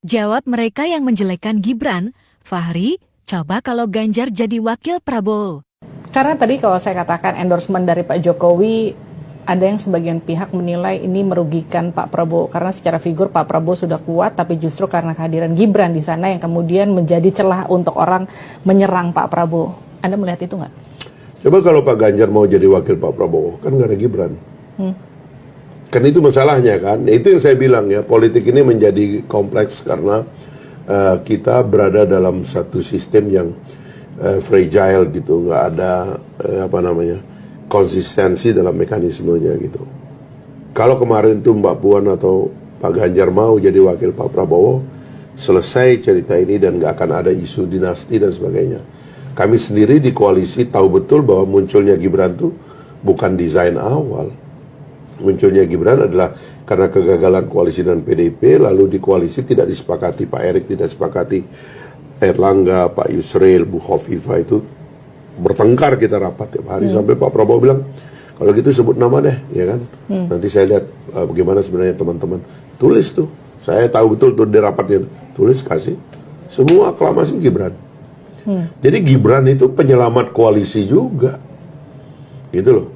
Jawab mereka yang menjelekkan Gibran, Fahri, coba kalau Ganjar jadi wakil Prabowo. Karena tadi kalau saya katakan endorsement dari Pak Jokowi, ada yang sebagian pihak menilai ini merugikan Pak Prabowo. Karena secara figur Pak Prabowo sudah kuat, tapi justru karena kehadiran Gibran di sana yang kemudian menjadi celah untuk orang menyerang Pak Prabowo. Anda melihat itu nggak? Coba kalau Pak Ganjar mau jadi wakil Pak Prabowo, kan nggak ada Gibran. Kan itu masalahnya kan. Itu yang saya bilang ya, politik ini menjadi kompleks karena kita berada dalam satu sistem yang fragile gitu, nggak ada konsistensi dalam mekanismenya gitu. Kalau kemarin tuh Mbak Puan atau Pak Ganjar mau jadi wakil Pak Prabowo, selesai cerita ini dan nggak akan ada isu dinasti dan sebagainya. Kami sendiri di koalisi tahu betul bahwa munculnya Gibran tuh bukan desain awal. Munculnya Gibran adalah karena kegagalan koalisi dan PDIP, lalu di koalisi tidak disepakati, Pak Erik tidak disepakati, Erlangga, Pak Yusril, Bu Khofifah itu bertengkar kita rapat tiap hari sampai Pak Prabowo bilang, kalau gitu sebut nama deh, ya kan? Nanti saya lihat bagaimana sebenarnya teman-teman. Tulis tuh, saya tahu betul tuh di rapatnya, tulis kasih. Semua aklamasi Gibran. Jadi Gibran itu penyelamat koalisi juga, gitu loh.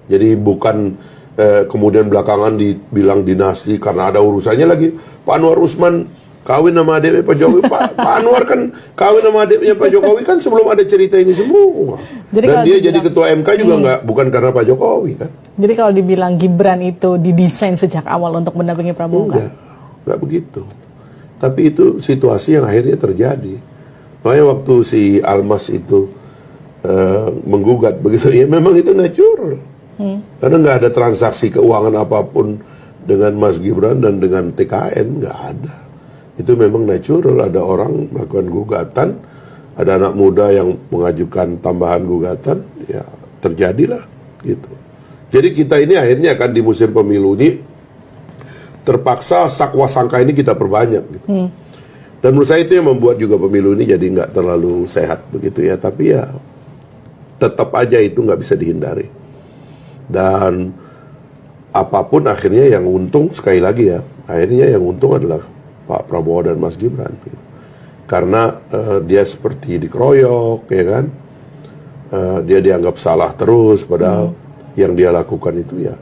Jadi bukan kemudian belakangan dibilang dinasti karena ada urusannya lagi. Pak Anwar Usman kawin sama adiknya Pak Jokowi. Pak Anwar kan kawin sama adiknya Pak Jokowi kan sebelum ada cerita ini semua. Jadi dan dia jadi ketua MK juga nggak, bukan karena Pak Jokowi kan. Jadi kalau dibilang Gibran itu didesain sejak awal untuk mendampingi Prabowo, nggak begitu. Tapi itu situasi yang akhirnya terjadi. Makanya waktu si Almas itu menggugat begitu, ya memang itu natural. Karena nggak ada transaksi keuangan apapun dengan Mas Gibran dan dengan TKN, nggak ada. Itu memang natural, ada orang melakukan gugatan, ada anak muda yang mengajukan tambahan gugatan, ya terjadilah gitu. Jadi kita ini akhirnya kan di musim pemilu ini terpaksa sakwa sangka ini kita perbanyak gitu. Dan menurut saya itu yang membuat juga pemilu ini jadi nggak terlalu sehat begitu ya. Tapi ya tetap aja itu nggak bisa dihindari. Dan apapun akhirnya yang untung, sekali lagi ya, akhirnya yang untung adalah Pak Prabowo dan Mas Gibran gitu. Karena dia seperti dikeroyok ya kan, dia dianggap salah terus padahal yang dia lakukan itu ya